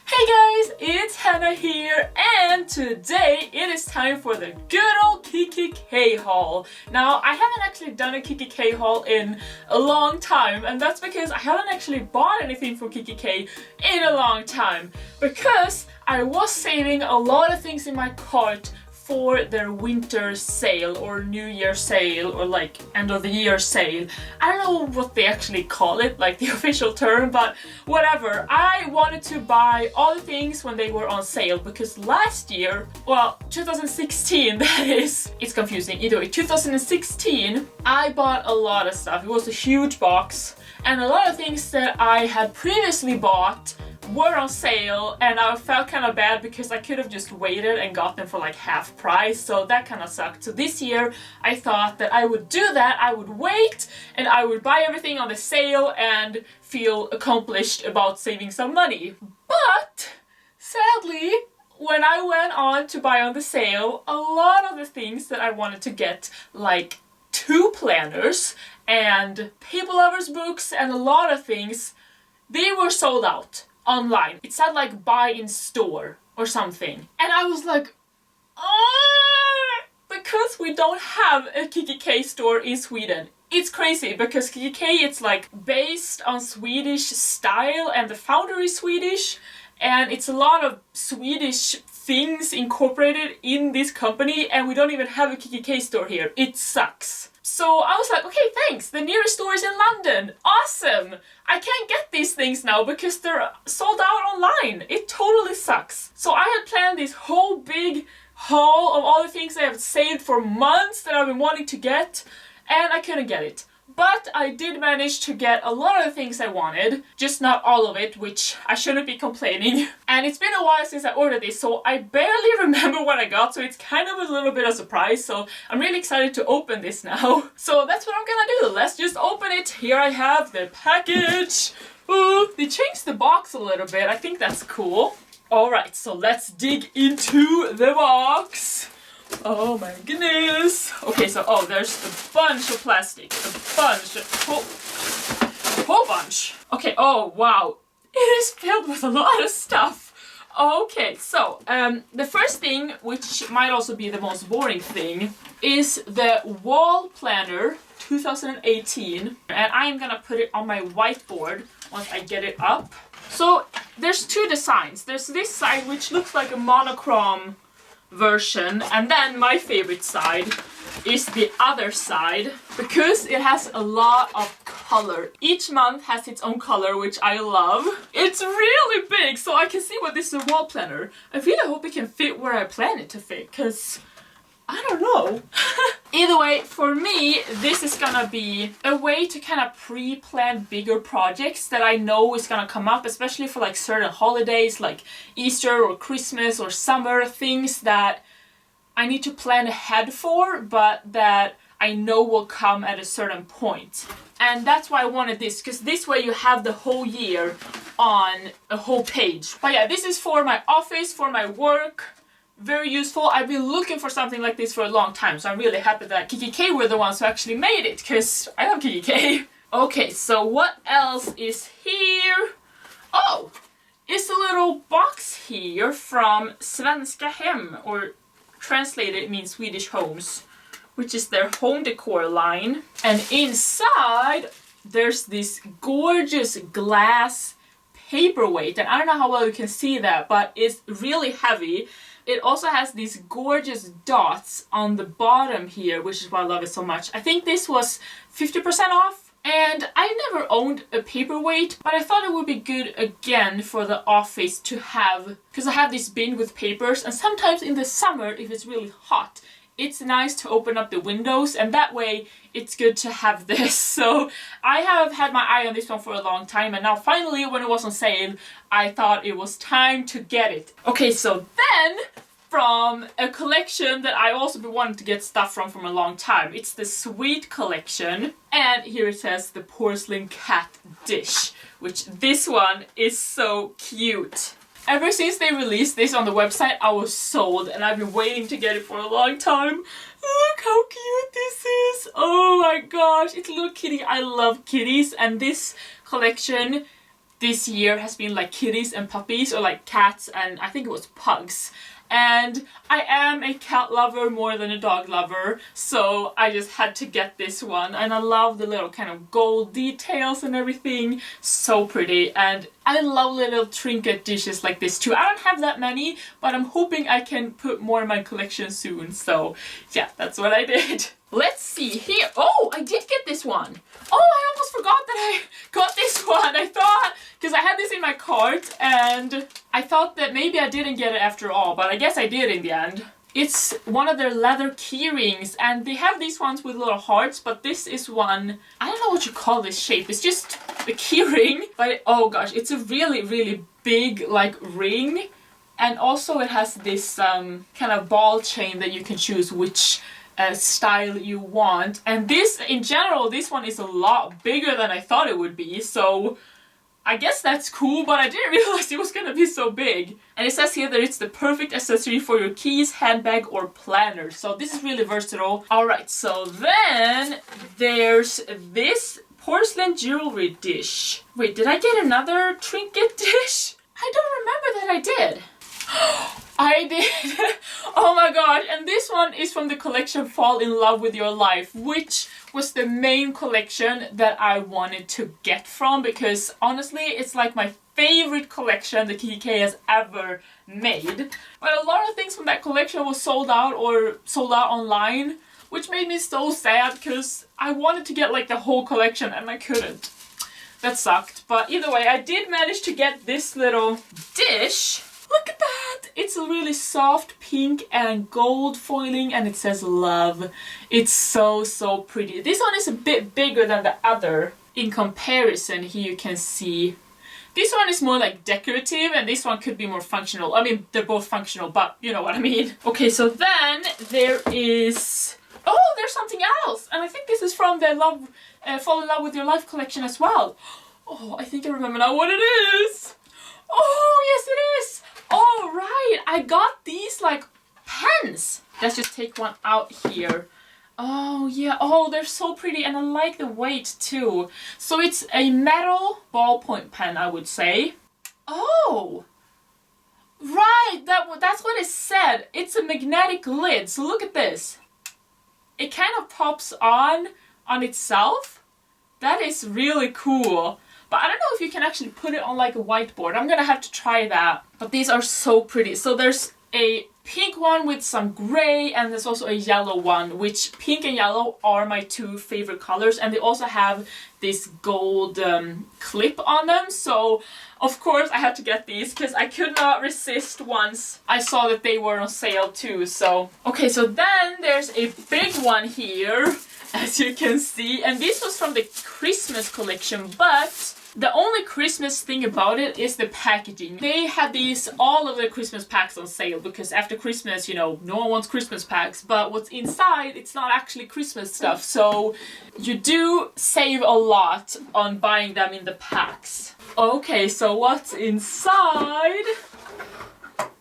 Hey guys, it's Hannah here, and today it is time for the good old Kikki K haul. Now, I haven't actually done a Kikki K haul in a long time, and that's because I haven't actually bought anything from Kikki K in a long time, because I was saving a lot of things in my cart for their winter sale or New Year sale or like end of the year sale. I don't know what they actually call it, like the official term, but whatever. I wanted to buy all the things when they were on sale because last year, well, 2016 that is, it's confusing. Either way, 2016, I bought a lot of stuff. It was a huge box and a lot of things that I had previously bought were on sale, and I felt kind of bad because I could have just waited and got them for like half price, so that kind of sucked. So this year I thought that I would do that, I would wait and I would buy everything on the sale and feel accomplished about saving some money. But sadly, when I went on to buy on the sale, a lot of the things that I wanted to get, like 2 planners and paper lovers books and a lot of things, they were sold out online. It said like buy in store or something. And I was like, oh, because we don't have a Kikki K store in Sweden. It's crazy because Kikki K, it's like based on Swedish style and the founder is Swedish, and it's a lot of Swedish things incorporated in this company, and we don't even have a Kikki K store here. It sucks. So I was like, okay, thanks, the nearest store is in London. Awesome! I can't get these things now because they're sold out online. It totally sucks. So I had planned this whole big haul of all the things I have saved for months that I've been wanting to get, and I couldn't get it. But I did manage to get a lot of the things I wanted, just not all of it, which I shouldn't be complaining. And it's been a while since I ordered this, so I barely remember what I got, so it's kind of a little bit of a surprise, so I'm really excited to open this now. So that's what I'm gonna do. Let's just open it. Here I have the package. Ooh, they changed the box a little bit. I think that's cool. Alright, so let's dig into the box. Oh my goodness. Okay, so, there's a bunch of plastic. A whole bunch. Okay, oh wow. It is filled with a lot of stuff. Okay, so, the first thing, which might also be the most boring thing, is the wall planner 2018. And I'm gonna put it on my whiteboard once I get it up. So, there's 2 designs. There's this side, which looks like a monochrome version, and then my favorite side is the other side because it has a lot of color. Each month has its own color, which I love. It's really big, so I can see what this is a wall planner. I really hope it can fit where I plan it to fit, because I don't know. Either way, for me, this is gonna be a way to kind of pre-plan bigger projects that I know is gonna come up, especially for like certain holidays like Easter or Christmas or summer, things that I need to plan ahead for, but that I know will come at a certain point. And that's why I wanted this, because this way you have the whole year on a whole page. But yeah, this is for my office, for my work. Very useful. I've been looking for something like this for a long time, so I'm really happy that Kikki K were the ones who actually made it, because I love Kikki K. Okay, so what else is here? Oh, it's a little box here from Svenska Hem, or translated it means Swedish Homes, which is their home decor line. And inside, there's this gorgeous glass paperweight, and I don't know how well you can see that, but it's really heavy. It also has these gorgeous dots on the bottom here, which is why I love it so much. I think this was 50% off, and I never owned a paperweight, but I thought it would be good again for the office to have, because I have this bin with papers, and sometimes in the summer, if it's really hot, it's nice to open up the windows, and that way it's good to have this. So I have had my eye on this one for a long time, and now finally when it was on sale, I thought it was time to get it. Okay, so then from a collection that I also been wanting to get stuff from a long time. It's the Sweet collection, and here it says the Porcelain Cat Dish, which this one is so cute. Ever since they released this on the website, I was sold, and I've been waiting to get it for a long time. Look how cute this is! Oh my gosh, it's a little kitty. I love kitties, and this collection this year has been like kitties and puppies, or like cats and I think it was pugs. And I am a cat lover more than a dog lover, so I just had to get this one. And I love the little kind of gold details and everything. So pretty. And I love little trinket dishes like this too. I don't have that many, but I'm hoping I can put more in my collection soon. So yeah, that's what I did. Let's see here. Oh, I did get this one. Oh, I almost forgot that I got this one. I thought, because I had this in my cart and I thought that maybe I didn't get it after all, but I guess I did in the end. It's one of their leather keyrings, and they have these ones with little hearts, but this is one, I don't know what you call this shape. It's just a keyring, but oh gosh, it's a really, really big like ring. And also it has this kind of ball chain that you can choose which style you want. And this, in general, this one is a lot bigger than I thought it would be, so I guess that's cool, but I didn't realize it was gonna be so big. And it says here that it's the perfect accessory for your keys, handbag, or planner. So this is really versatile. Alright, so then there's this porcelain jewelry dish. Wait, did I get another trinket dish? I don't remember that I did. I did! Oh my gosh, and this one is from the collection Fall in Love with Your Life, which was the main collection that I wanted to get from, because honestly it's like my favorite collection that Kikki K has ever made. But a lot of things from that collection was sold out or sold out online, which made me so sad because I wanted to get like the whole collection and I couldn't. That sucked, but either way I did manage to get this little dish. Look at that! It's a really soft pink and gold foiling and it says love. It's so, so pretty. This one is a bit bigger than the other. In comparison, here you can see this one is more like decorative and this one could be more functional. I mean, they're both functional, but you know what I mean. Okay, so then there is... Oh, there's something else! And I think this is from the Fall in Love with Your Life collection as well. Oh, I think I remember now what it is! Oh, yes it is! Oh, right! I got these, like, pens! Let's just take one out here. Oh, yeah. Oh, they're so pretty, and I like the weight, too. So it's a metal ballpoint pen, I would say. Oh! Right! That's what it said. It's a magnetic lid, so look at this. It kind of pops on itself. That is really cool. But I don't know if you can actually put it on like a whiteboard. I'm gonna have to try that. But these are so pretty. So there's a pink one with some gray and there's also a yellow one, which pink and yellow are my two favorite colors. And they also have this gold clip on them. So of course I had to get these because I could not resist once I saw that they were on sale too. So okay, so then there's a big one here, as you can see. And this was from the Christmas collection, but the only Christmas thing about it is the packaging. They had all of the Christmas packs on sale because after Christmas, you know, no one wants Christmas packs, but what's inside, it's not actually Christmas stuff. So you do save a lot on buying them in the packs. Okay, so what's inside?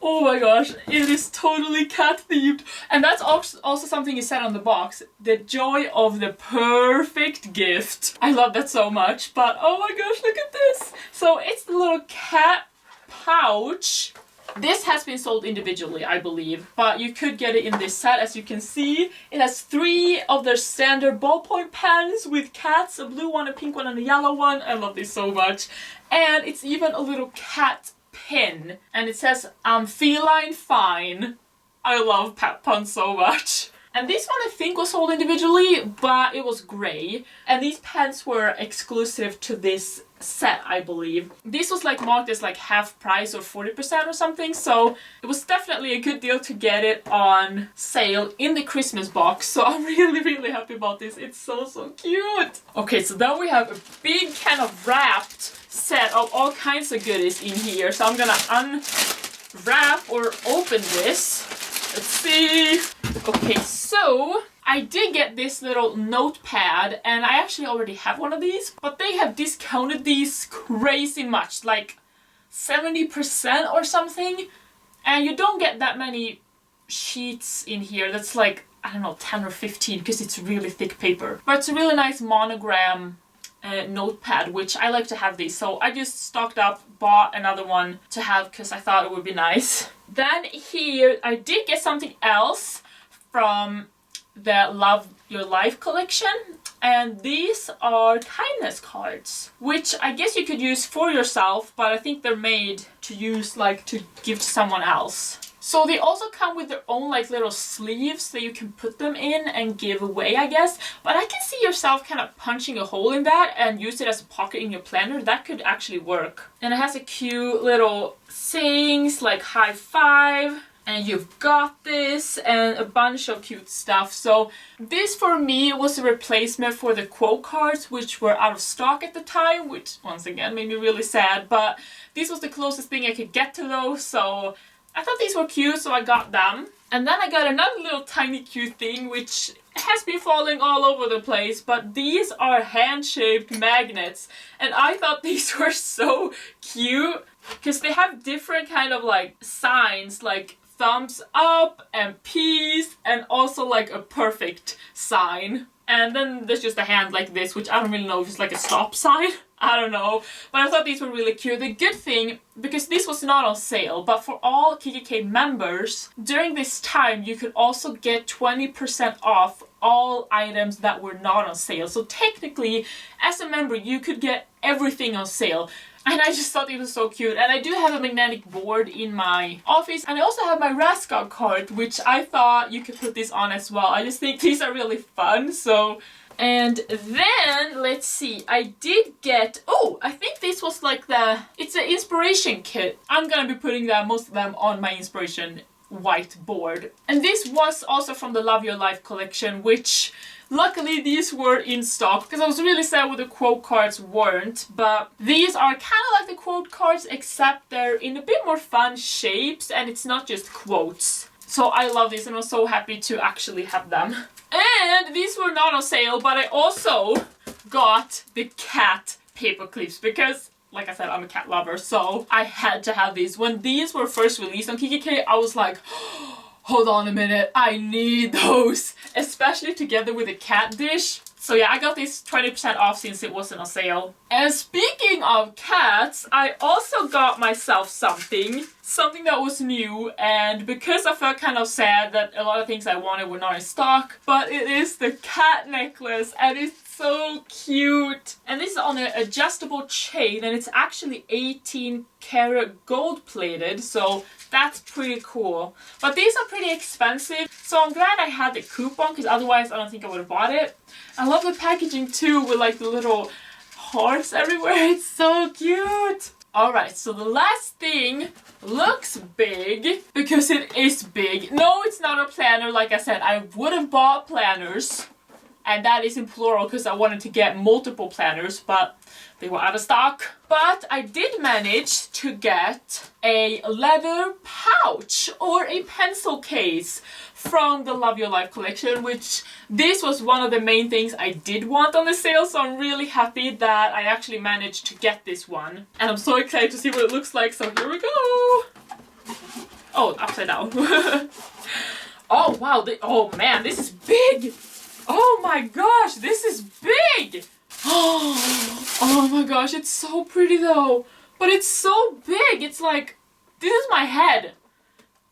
Oh my gosh, it is totally cat themed. And that's also something you said on the box. The joy of the perfect gift. I love that so much, but oh my gosh, look at this. So it's the little cat pouch. This has been sold individually, I believe, but you could get it in this set. As you can see, it has 3 of their standard ballpoint pens with cats, a blue one, a pink one, and a yellow one. I love this so much. And it's even a little cat pin, and it says I'm feline fine. I love pet puns so much. And this one I think was sold individually, but it was grey. And these pens were exclusive to this set, I believe. This was like marked as like half price or 40% or something, so it was definitely a good deal to get it on sale in the Christmas box. So I'm really, really happy about this. It's so, so cute. Okay, so then we have a big kind of wrapped set of all kinds of goodies in here. So I'm gonna unwrap or open this. Let's see. Okay, so I did get this little notepad, and I actually already have one of these, but they have discounted these crazy much, like 70% or something, and you don't get that many sheets in here. That's like, I don't know, 10 or 15 because it's really thick paper. But it's a really nice monogram Notepad, which I like to have these. So I just stocked up, bought another one to have because I thought it would be nice. Then here I did get something else from the Love Your Life collection. And these are kindness cards, which I guess you could use for yourself, but I think they're made to use like to give to someone else. So they also come with their own like little sleeves that you can put them in and give away, I guess. But I can see yourself kind of punching a hole in that and use it as a pocket in your planner. That could actually work. And it has a cute little sayings like high five, and you've got this, and a bunch of cute stuff. So this for me was a replacement for the quote cards, which were out of stock at the time, which once again made me really sad. But this was the closest thing I could get to those, so I thought these were cute, so I got them. And then I got another little tiny cute thing, which has been falling all over the place, but these are hand-shaped magnets. And I thought these were so cute, because they have different kind of like signs, like thumbs up and peace, and also like a perfect sign. And then there's just a hand like this, which I don't really know if it's like a stop sign. I don't know. But I thought these were really cute. The good thing, because this was not on sale, but for all Kikki K members, during this time you could also get 20% off all items that were not on sale. So technically, as a member, you could get everything on sale. And I just thought it was so cute. And I do have a magnetic board in my office. And I also have my Rascal card, which I thought you could put this on as well. I just think these are really fun. So, and then, let's see. I did get, oh, I think this was like it's an inspiration kit. I'm gonna be putting most of them on my inspiration whiteboard. And this was also from the Love Your Life collection, which luckily these were in stock, because I was really sad when the quote cards weren't. But these are kind of like the quote cards, except they're in a bit more fun shapes and it's not just quotes. So I love these and I'm so happy to actually have them. And these were not on sale, but I also got the cat paper clips because, like I said, I'm a cat lover, so I had to have these. When these were first released on Kikki K, I was like, hold on a minute, I need those, especially together with the cat dish. So yeah, I got this 20% off since it wasn't on sale. And speaking of cats, I also got myself something that was new, and because I felt kind of sad that a lot of things I wanted were not in stock, but it is the cat necklace and it's so cute. And this is on an adjustable chain and it's actually 18 karat gold plated, so that's pretty cool. But these are pretty expensive, so I'm glad I had the coupon because otherwise I don't think I would have bought it. I love the packaging too with like the little hearts everywhere. It's so cute. Alright, so the last thing looks big because it is big. No, it's not a planner. Like I said, I would have bought planners, and that is in plural because I wanted to get multiple planners, but they were out of stock. But I did manage to get a leather pouch or a pencil case from the Love Your Life collection, which this was one of the main things I did want on the sale, so I'm really happy that I actually managed to get this one. And I'm so excited to see what it looks like, so here we go! Oh, upside down. Oh wow, oh man, this is big! Oh my gosh, this is big! Oh my gosh, it's so pretty though. But it's so big, it's like, this is my head.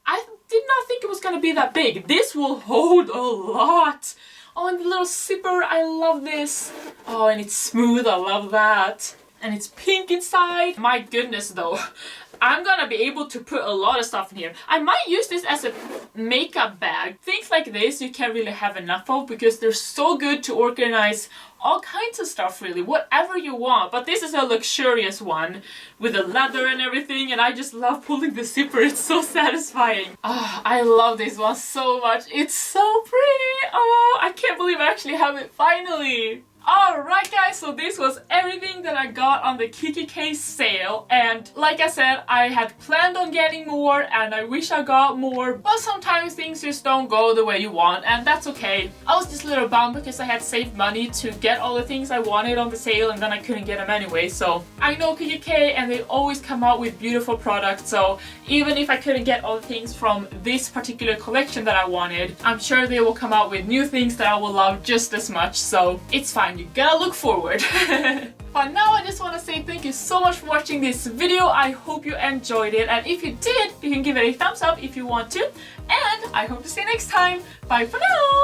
I did not think it was gonna be that big. This will hold a lot. Oh, and the little zipper, I love this. Oh, and it's smooth, I love that. And it's pink inside. My goodness though. I'm gonna be able to put a lot of stuff in here. I might use this as a makeup bag. Things like this you can't really have enough of because they're so good to organize all kinds of stuff really, whatever you want. But this is a luxurious one with the leather and everything, and I just love pulling the zipper. It's so satisfying. Oh, I love this one so much. It's so pretty. Oh, I can't believe I actually have it finally. Alright guys, so this was everything that I got on the Kikki K sale, and like I said, I had planned on getting more and I wish I got more, but sometimes things just don't go the way you want, and that's okay. I was just a little bummed because I had saved money to get all the things I wanted on the sale and then I couldn't get them anyway. So I know Kikki K and they always come out with beautiful products, so even if I couldn't get all the things from this particular collection that I wanted, I'm sure they will come out with new things that I will love just as much, so it's fine. and you gotta look forward. But now I just want to say thank you so much for watching this video. I hope you enjoyed it, and if you did, you can give it a thumbs up if you want to, and I hope to see you next time. Bye for now!